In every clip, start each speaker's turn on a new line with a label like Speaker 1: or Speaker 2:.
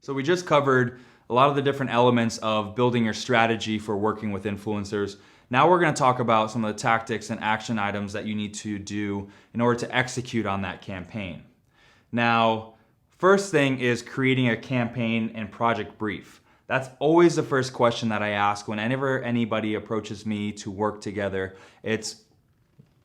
Speaker 1: So we just covered a lot of the different elements of building your strategy for working with influencers. Now we're going to talk about some of the tactics and action items that you need to do in order to execute on that campaign. Now, first thing is creating a campaign and project brief. That's always the first question that I ask whenever anybody approaches me to work together. It's,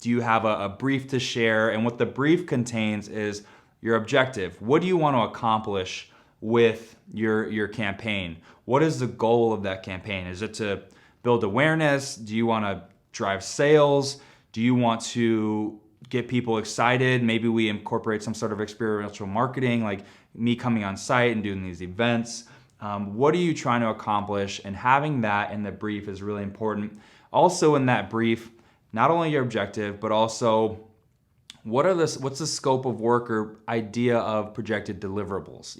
Speaker 1: do you have a brief to share? And what the brief contains is your objective. What do you want to accomplish with your campaign? What is the goal of that campaign? Is it to build awareness? Do you want to drive sales? Do you want to get people excited? Maybe we incorporate some sort of experiential marketing, like me coming on site and doing these events. What are you trying to accomplish? And having that in the brief is really important. Also in that brief, not only your objective, but also what's the scope of work or idea of projected deliverables?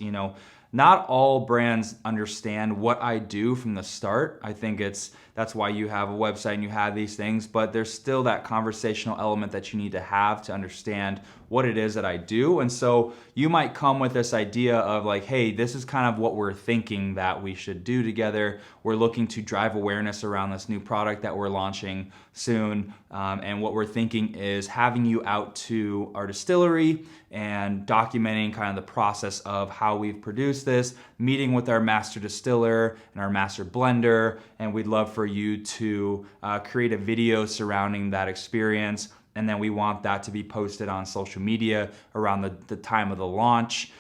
Speaker 1: Not all brands understand what I do from the start. I think that's why you have a website and you have these things, but there's still that conversational element that you need to have to understand what it is that I do. And so you might come with this idea of like, hey, this is kind of what we're thinking that we should do together. We're looking to drive awareness around this new product that we're launching soon. And what we're thinking is having you out to our distillery and documenting kind of the process of how we've produced this, meeting with our master distiller and our master blender, and we'd love for you to create a video surrounding that experience. And then we want that to be posted on social media around the time of the launch,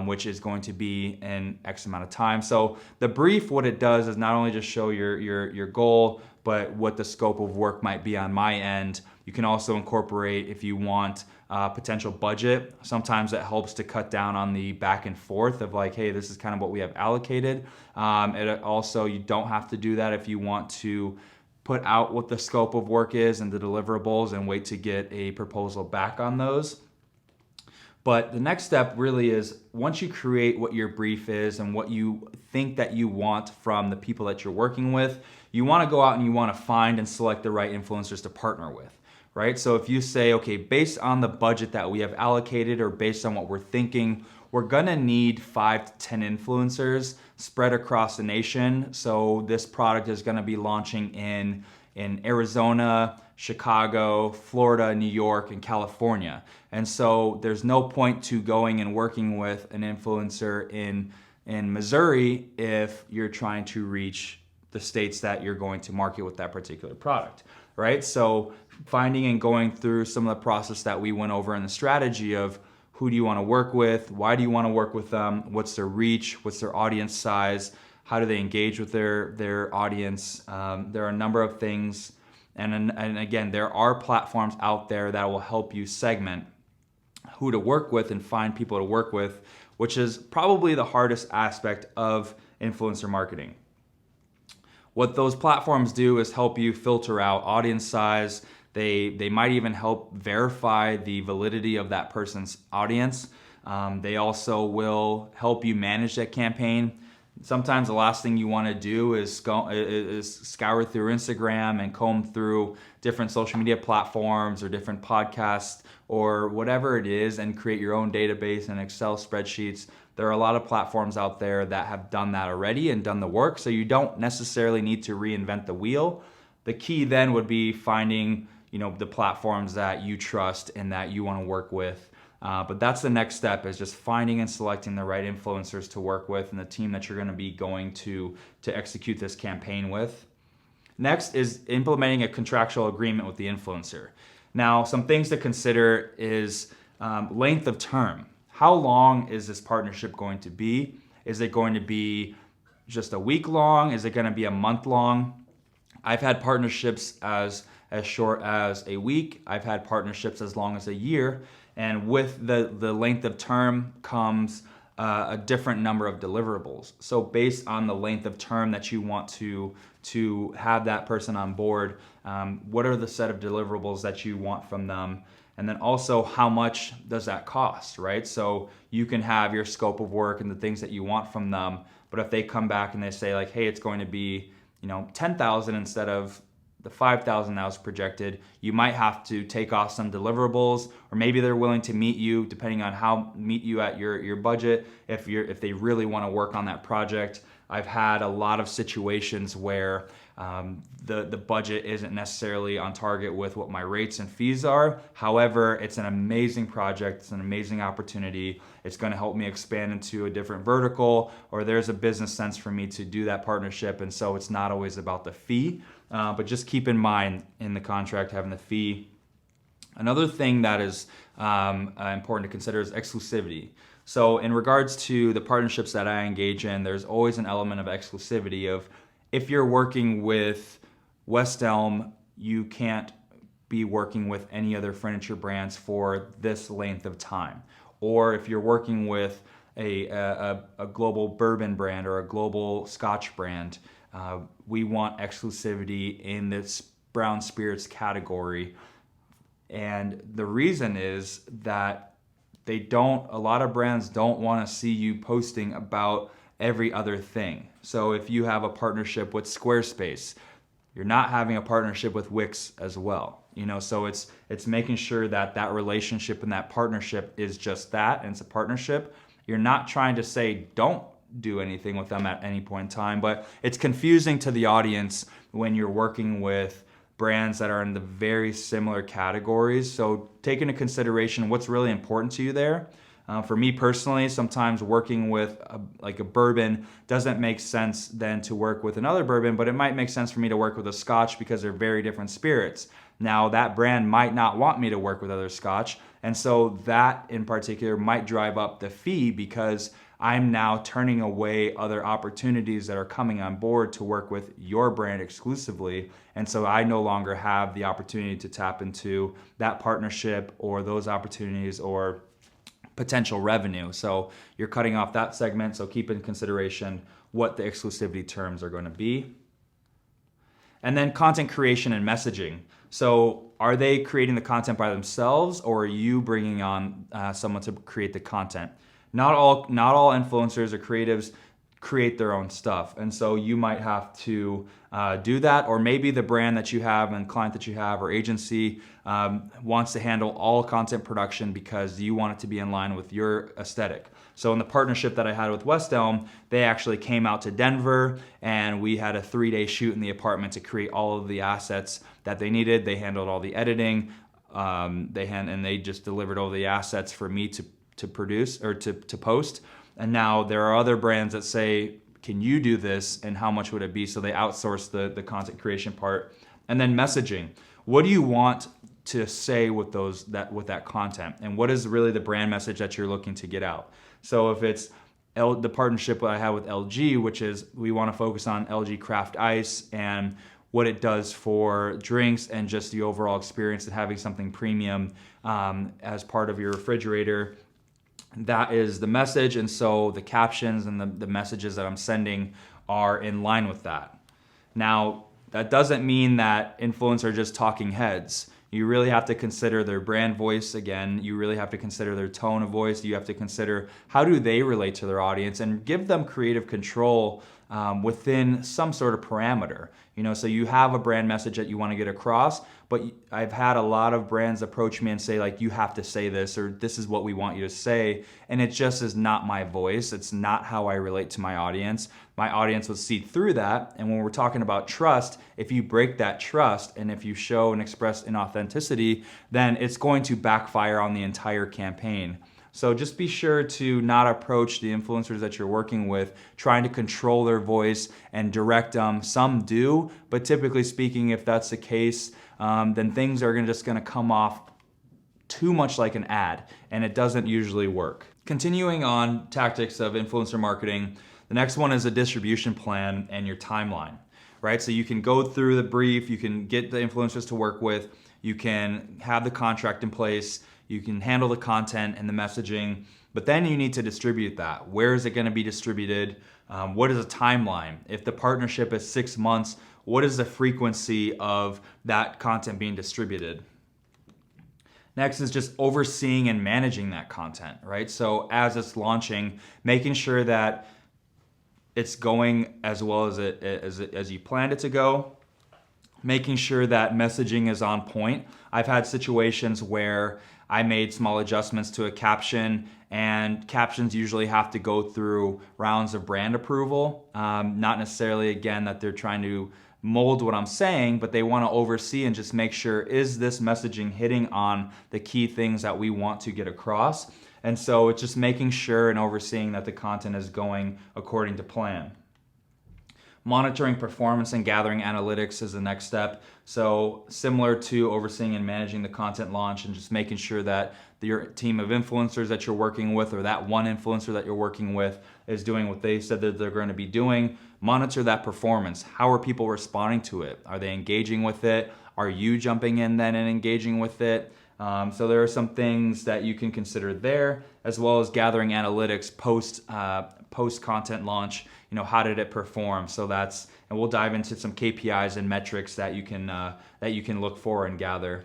Speaker 1: which is going to be in X amount of time. So the brief, what it does is not only just show your goal, but what the scope of work might be on my end. You can also incorporate, if you want, potential budget. Sometimes it helps to cut down on the back and forth of like, hey, this is kind of what we have allocated. It also, you don't have to do that if you want to put out what the scope of work is and the deliverables and wait to get a proposal back on those. But the next step really is, once you create what your brief is and what you think that you want from the people that you're working with, you want to go out and you want to find and select the right influencers to partner with, right? So if you say, okay, based on the budget that we have allocated or based on what we're thinking, we're gonna need 5 to 10 influencers spread across the nation. So this product is gonna be launching in Arizona, Chicago, Florida, New York, and California. And so there's no point to going and working with an influencer in Missouri if you're trying to reach the states that you're going to market with that particular product, right? So finding and going through some of the process that we went over in the strategy of who do you want to work with, why do you want to work with them, what's their reach, what's their audience size, how do they engage with their audience. There are a number of things, and again, there are platforms out there that will help you segment who to work with and find people to work with, which is probably the hardest aspect of influencer marketing. What those platforms do is help you filter out audience size. They might even help verify the validity of that person's audience. They also will help you manage that campaign. Sometimes the last thing you want to do is scour through Instagram and comb through different social media platforms or different podcasts or whatever it is and create your own database and Excel spreadsheets. There are a lot of platforms out there that have done that already and done the work, so you don't necessarily need to reinvent the wheel. The key then would be finding the platforms that you trust and that you want to work with. But that's the next step, is just finding and selecting the right influencers to work with and the team that you're going to be going to execute this campaign with. Next is implementing a contractual agreement with the influencer. Now, some things to consider is length of term. How long is this partnership going to be? Is it going to be just a week long? Is it going to be a month long? I've had partnerships as short as a week. I've had partnerships as long as a year. And with the length of term comes a different number of deliverables. So based on the length of term that you want to have that person on board, what are the set of deliverables that you want from them? And then also, how much does that cost, right? So you can have your scope of work and the things that you want from them, but if they come back and they say like, hey, it's going to be, $10,000 instead of the 5,000 that was projected, you might have to take off some deliverables, or maybe they're willing to meet you depending on meet you at your budget if they really want to work on that project. I've had a lot of situations where the budget isn't necessarily on target with what my rates and fees are. However, it's an amazing project. It's an amazing opportunity. It's going to help me expand into a different vertical, or there's a business sense for me to do that partnership. And so it's not always about the fee, but just keep in mind in the contract having the fee. Another thing that is important to consider is exclusivity. So in regards to the partnerships that I engage in, there's always an element of exclusivity of, if you're working with West Elm, you can't be working with any other furniture brands for this length of time. Or if you're working with a global bourbon brand or a global Scotch brand, we want exclusivity in this brown spirits category. And the reason is that a lot of brands don't want to see you posting about every other thing. So if you have a partnership with Squarespace, you're not having a partnership with Wix as well. So it's making sure that relationship and that partnership is just that, and it's a partnership. You're not trying to say don't do anything with them at any point in time, but it's confusing to the audience when you're working with brands that are in the very similar categories. So take into consideration what's really important to you there. For me personally, sometimes working with a bourbon doesn't make sense then to work with another bourbon, but it might make sense for me to work with a Scotch because they're very different spirits. Now that brand might not want me to work with other Scotch, and so that in particular might drive up the fee because I'm now turning away other opportunities that are coming on board to work with your brand exclusively. And so I no longer have the opportunity to tap into that partnership or those opportunities or potential revenue. So you're cutting off that segment. So keep in consideration what the exclusivity terms are going to be. And then content creation and messaging. So are they creating the content by themselves, or are you bringing on someone to create the content? Not all influencers or creatives create their own stuff. And so you might have to do that, or maybe the brand that you have and client that you have or agency wants to handle all content production because you want it to be in line with your aesthetic. So in the partnership that I had with West Elm, they actually came out to Denver and we had a 3-day shoot in the apartment to create all of the assets that they needed. They handled all the editing, and they just delivered all the assets for me to produce or to post. And now there are other brands that say, can you do this and how much would it be? So they outsource the content creation part. And then messaging. What do you want to say with that content? And what is really the brand message that you're looking to get out? So if it's the partnership that I have with LG, which is we want to focus on LG Craft Ice and what it does for drinks and just the overall experience of having something premium as part of your refrigerator. That is the message, and so the captions and the messages that I'm sending are in line with that. Now, that doesn't mean that influencers are just talking heads. You really have to consider their brand voice again. You really have to consider their tone of voice. You have to consider how do they relate to their audience and give them creative control within some sort of parameter. So you have a brand message that you want to get across, but I've had a lot of brands approach me and say like, you have to say this, or this is what we want you to say. And it just is not my voice. It's not how I relate to my audience. My audience will see through that. And when we're talking about trust, if you break that trust and if you show and express inauthenticity, then it's going to backfire on the entire campaign. So just be sure to not approach the influencers that you're working with trying to control their voice and direct them. Some do, but typically speaking, if that's the case, then things are just going to come off too much like an ad, and it doesn't usually work. Continuing on tactics of influencer marketing, the next one is a distribution plan and your timeline, right? So you can go through the brief, you can get the influencers to work with, you can have the contract in place, you can handle the content and the messaging, but then you need to distribute that. Where is it going to be distributed? What is a timeline? If the partnership is 6 months, what is the frequency of that content being distributed? Next is just overseeing and managing that content, right? So as it's launching, making sure that it's going as well as you planned it to go. making sure that messaging is on point. I've had situations where I made small adjustments to a caption, and captions usually have to go through rounds of brand approval. Not necessarily, again, that they're trying to mold what I'm saying, but they want to oversee and just make sure, is this messaging hitting on the key things that we want to get across? And so it's just making sure and overseeing that the content is going according to plan. Monitoring performance and gathering analytics is the next step. So similar to overseeing and managing the content launch and just making sure that your team of influencers that you're working with, or that one influencer that you're working with, is doing what they said that they're going to be doing. Monitor that performance. How are people responding to it? Are they engaging with it? Are you jumping in then and engaging with it? So there are some things that you can consider there, as well as gathering analytics post content launch. How did it perform? So and we'll dive into some KPIs and metrics that you can look for and gather.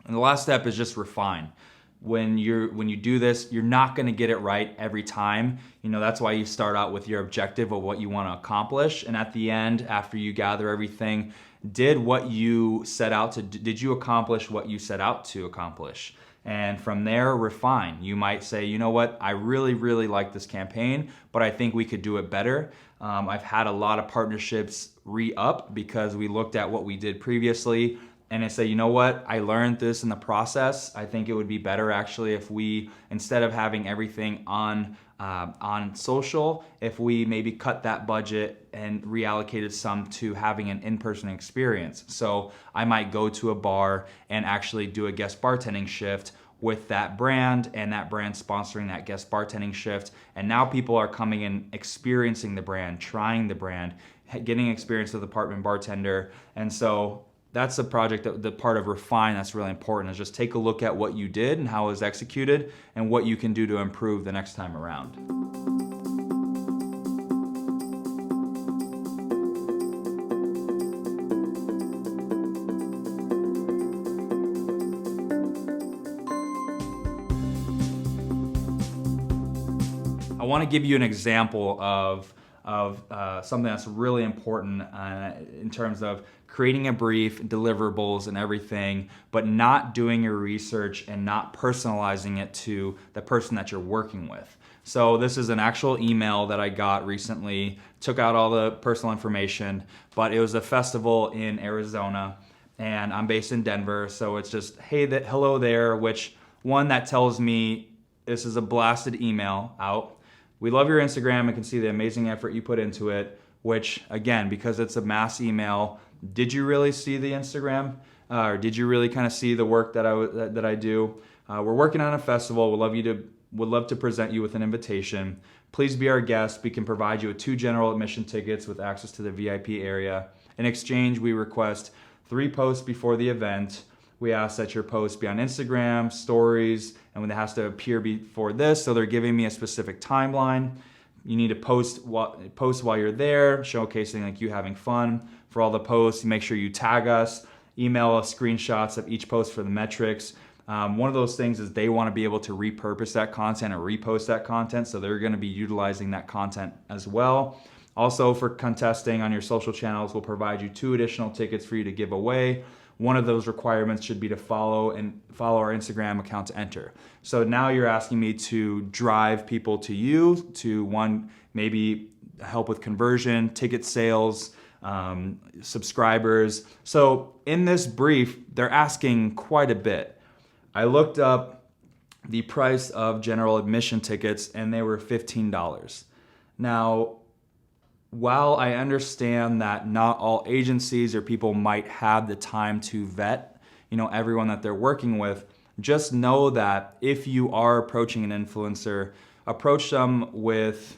Speaker 1: And the last step is just refine. When you do this, you're not going to get it right every time. That's why you start out with your objective of what you want to accomplish, and at the end, after you gather everything, did you accomplish what you set out to accomplish? And from there, refine. You might say, you know what, I really, really like this campaign, but I think we could do it better. I've had a lot of partnerships re-up because we looked at what we did previously, and I say, you know what, I learned this in the process. I think it would be better actually if we, instead of having everything on social, if we maybe cut that budget and reallocated some to having an in-person experience. So I might go to a bar and actually do a guest bartending shift with that brand, and that brand sponsoring that guest bartending shift. And now people are coming and experiencing the brand, trying the brand, getting experience with the apartment bartender. And so that's the project, the part of refine that's really important, is just take a look at what you did and how it was executed and what you can do to improve the next time around. I want to give you an example of something that's really important in terms of creating a brief, deliverables and everything, but not doing your research and not personalizing it to the person that you're working with. So this is an actual email that I got recently, took out all the personal information, but it was a festival in Arizona, and I'm based in Denver, so it's just, hey, hello there, which one that tells me this is a blasted email out. We love your Instagram and can see the amazing effort you put into it, which again, because it's a mass email, did you really see the Instagram? Or did you really kind of see the work that I do? We're working on a festival. Would love to present you with an invitation. Please be our guest. We can provide you with 2 general admission tickets with access to the VIP area. In exchange, we request 3 posts before the event. We ask that your post be on Instagram, stories, and when it has to appear before this, so they're giving me a specific timeline. You need to post while you're there, showcasing like you having fun. For all the posts, make sure you tag us, email us screenshots of each post for the metrics. One of those things is they want to be able to repurpose that content or repost that content, so they're going to be utilizing that content as well. Also, for contesting on your social channels, we'll provide you 2 additional tickets for you to give away. One of those requirements should be to follow our Instagram account to enter. So now you're asking me to drive people to you, to one, maybe help with conversion, ticket sales, subscribers. So in this brief, they're asking quite a bit. I looked up the price of general admission tickets and they were $15. Now, while I understand that not all agencies or people might have the time to vet, everyone that they're working with, just know that if you are approaching an influencer, approach them with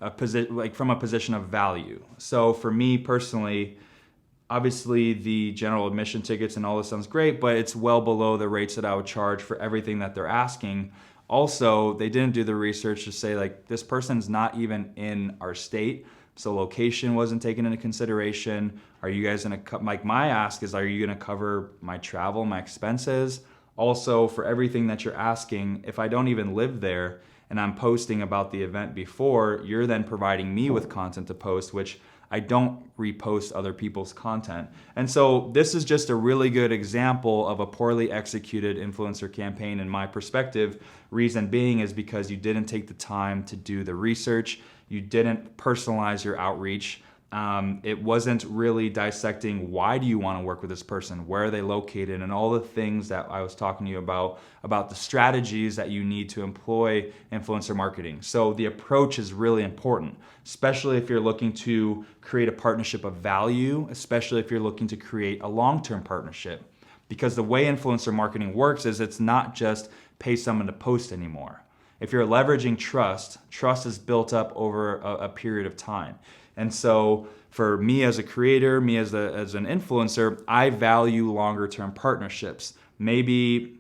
Speaker 1: a position, like from a position of value. So for me personally, obviously the general admission tickets and all this sounds great, but it's well below the rates that I would charge for everything that they're asking. Also, they didn't do the research to say like this person's not even in our state, so location wasn't taken into consideration. Are you guys gonna like my ask is, are you gonna cover my travel, my expenses? Also, for everything that you're asking, if I don't even live there and I'm posting about the event before, you're then providing me with content to post, which I don't repost other people's content. And so this is just a really good example of a poorly executed influencer campaign in my perspective. Reason being is because you didn't take the time to do the research, you didn't personalize your outreach. It wasn't really dissecting why do you want to work with this person, where are they located, and all the things that I was talking to you about the strategies that you need to employ influencer marketing. So the approach is really important, especially if you're looking to create a partnership of value, especially if you're looking to create a long-term partnership. Because the way influencer marketing works is it's not just pay someone to post anymore. If you're leveraging trust, trust is built up over a period of time. And so for me as a creator, me as an influencer, I value longer term partnerships. Maybe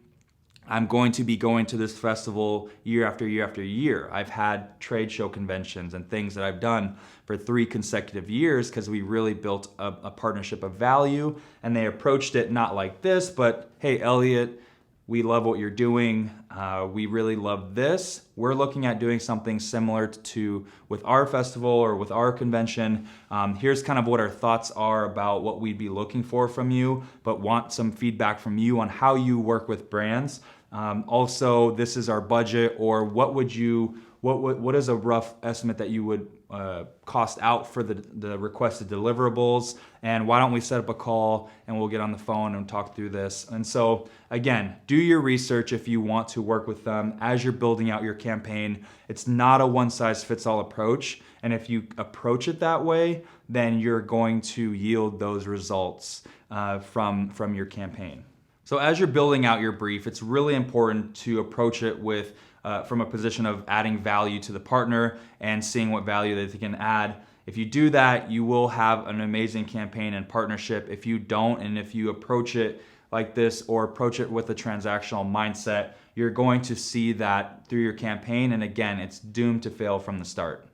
Speaker 1: I'm going to be going to this festival year after year after year. I've had trade show conventions and things that I've done for 3 consecutive years because we really built a partnership of value, and they approached it not like this, but hey, Elliot, we love what you're doing. We really love this. We're looking at doing something similar to with our festival or with our convention. Here's kind of what our thoughts are about what we'd be looking for from you, but want some feedback from you on how you work with brands. Also, this is our budget, or what is a rough estimate that you would cost out for the requested deliverables, and why don't we set up a call and we'll get on the phone and talk through this. And so again, do your research if you want to work with them as you're building out your campaign. It's not a one-size-fits-all approach, and if you approach it that way, then you're going to yield those results from your campaign. So as you're building out your brief, it's really important to approach it with from a position of adding value to the partner and seeing what value that they can add. If you do that, you will have an amazing campaign and partnership. If you don't, and if you approach it like this or approach it with a transactional mindset, you're going to see that through your campaign. And again, it's doomed to fail from the start.